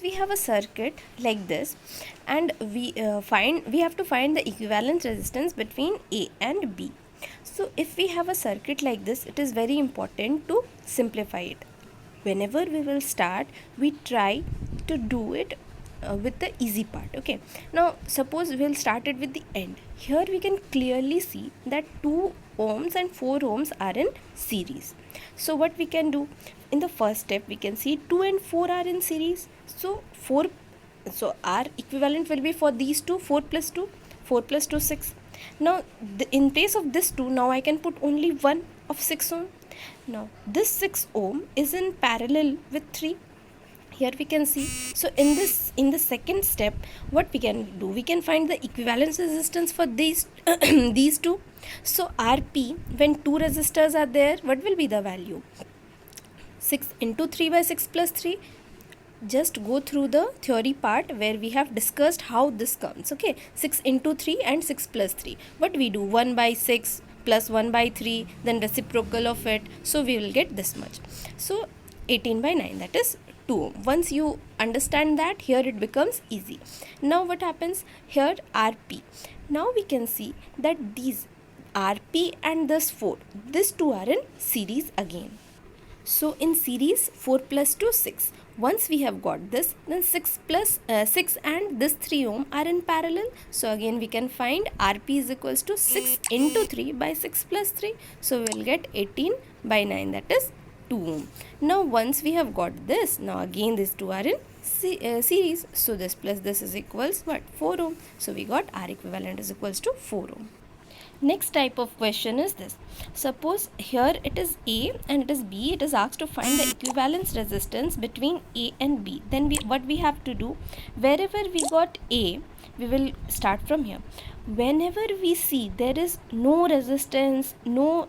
We have a circuit like this, and we have to find the equivalent resistance between A and B. So if we have a circuit like this, it is very important to simplify it. Whenever we will start, we try to do it with the easy part. Okay, now suppose we'll start it with the end. Here we can clearly see that 2 ohms and 4 ohms are in series. So what we can do, in the first step we can see 2 and 4 are in series. So our equivalent will be for these two, 4 plus 2, 4 plus 2, 6. Now in place of this 2, now I can put only 1 of 6 ohm. Now this 6 ohm is in parallel with 3. Here we can see. So in the second step, what we can do, we can find the equivalence resistance for these these two. So Rp, when two resistors are there, what will be the value? 6 into 3 by 6 plus 3. Just go through the theory part where we have discussed how this comes. Okay, 6 into 3 and 6 plus 3. What we do, 1 by 6 plus 1 by 3, then reciprocal of it. So we will get this much. So 18 by 9, that is 2 ohm. Once you understand that, here it becomes easy. Now what happens here, Rp. Now we can see that these Rp and this 4, these two are in series again. So in series, 4 plus 2, 6. Once we have got this, then 6 and this 3 ohm are in parallel. So again we can find Rp is equals to 6 into 3 by 6 plus 3. So we will get 18 by 9, that is 2 ohm. Now once we have got this, now again these two are in series. So this plus this is equals what? 4 ohm. So we got R equivalent is equals to 4 ohm. Next type of question is this. Suppose here it is A and it is B. It is asked to find the equivalence resistance between A and B. Then what we have to do, wherever we got A, we will start from here. Whenever we see there is no resistance, no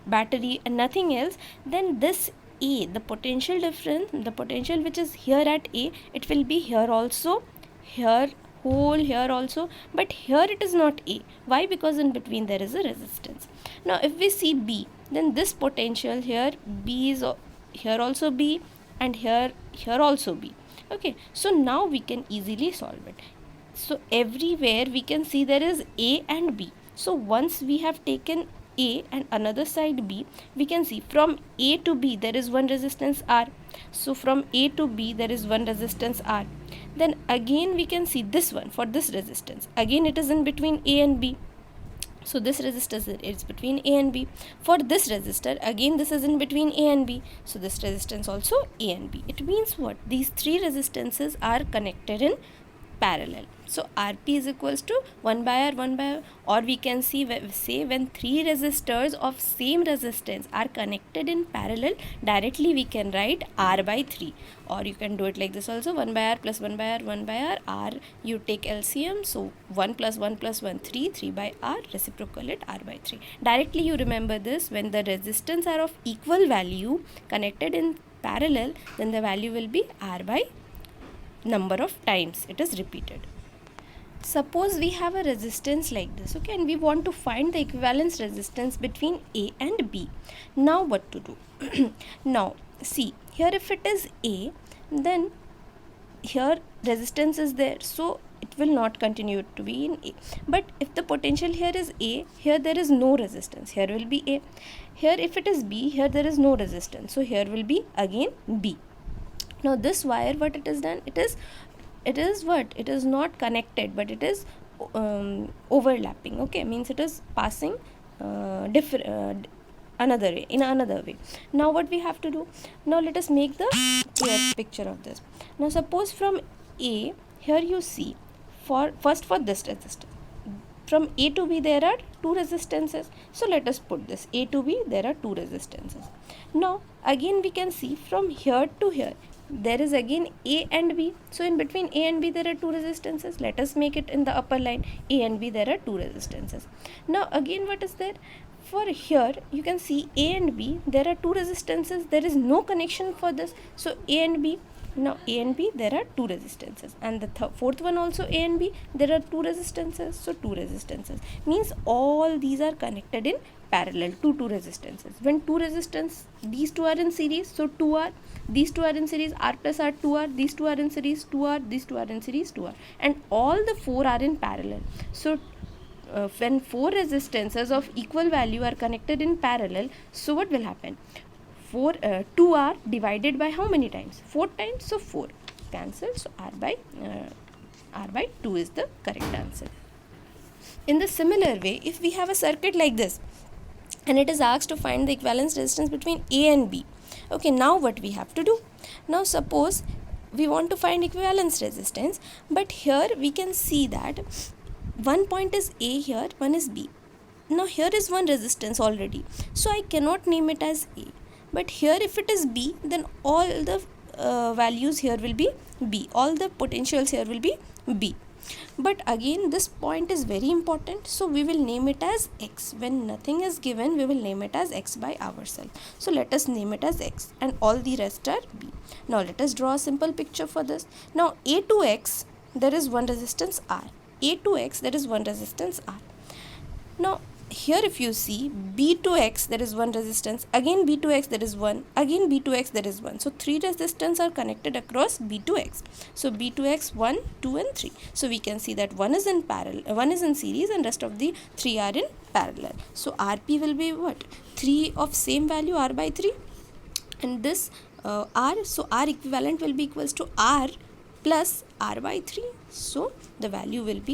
battery and nothing else, then this A, the potential difference, the potential which is here at A, it will be here also, here whole, here also, but here it is not A. Why? Because in between there is a resistance. Now if we see B, then this potential here, B is here also B, and here also B. Okay, so now we can easily solve it. So everywhere we can see there is A and B. So once we have taken A and another side B, we can see from A to B there is one resistance R. So from A to B there is one resistance R. Then again we can see this one for this resistance. Again it is in between A and B. So this resistor is between A and B. For this resistor, again this is in between A and B. So this resistance also A and B. It means what? These three resistances are connected in parallel. So Rp is equals to 1 by R, 1 by R, or we can say when three resistors of same resistance are connected in parallel, directly we can write R by 3, or you can do it like this also, 1 by R plus 1 by R, 1 by R, R you take LCM, so 1 plus 1 plus 1, 3, 3 by R, reciprocal it R by 3. Directly you remember this, when the resistance are of equal value connected in parallel, then the value will be R by number of times it is repeated. Suppose we have a resistance like this, okay, and we want to find the equivalence resistance between A and B. Now what to do? Now see, here if it is A, then here resistance is there, so it will not continue to be in A. But if the potential here is A, here there is no resistance, here will be A. Here if it is B, here there is no resistance, so here will be again B. Now this wire, what it is done, it is what? It is not connected, but it is overlapping. Okay, means it is passing another way, in another way. Now what we have to do? Now let us make the clear picture of this. Now suppose from A, here you see, first for this resistor, from A to B there are two resistances. So let us put this A to B, there are two resistances. Now again we can see from here to here there is again A and B. So in between A and B there are two resistances. Let us make it in the upper line. A and B there are two resistances. Now again what is there? For here you can see A and B there are two resistances. There is no connection for this. So A and B, Now A and B, there are two resistances, and the fourth one also A and B, there are two resistances. So two resistances means all these are connected in parallel to two resistances. When two resistance, these two are in series, so 2R, these two are in series, R plus R 2R, these two are in series, 2R, these two are in series, 2R, and all the four are in parallel. So when four resistances of equal value are connected in parallel, so what will happen? 2R divided by how many times? 4 times. So 4 cancel. So R by 2 is the correct answer. In the similar way, if we have a circuit like this and it is asked to find the equivalence resistance between A and B, okay, now what we have to do? Now suppose we want to find equivalence resistance, but here we can see that one point is A here, one is B. Now here is one resistance already, so I cannot name it as A. But here if it is B, then all the values here will be B. All the potentials here will be B. But again, this point is very important, so we will name it as X. When nothing is given, we will name it as X by ourselves. So let us name it as X, and all the rest are B. Now let us draw a simple picture for this. Now A to X, there is one resistance R. A to X, there is one resistance R. Now here if you see B to X, there is one resistance, again B to X, there is one, again B to X, there is one. So three resistance are connected across B to X. So B to X 1, 2 and 3. So we can see that one is in parallel, one is in series, and rest of the three are in parallel. So RP will be what? 3 of same value, R by 3, and this R, so R equivalent will be equals to R plus R by 3. So the value will be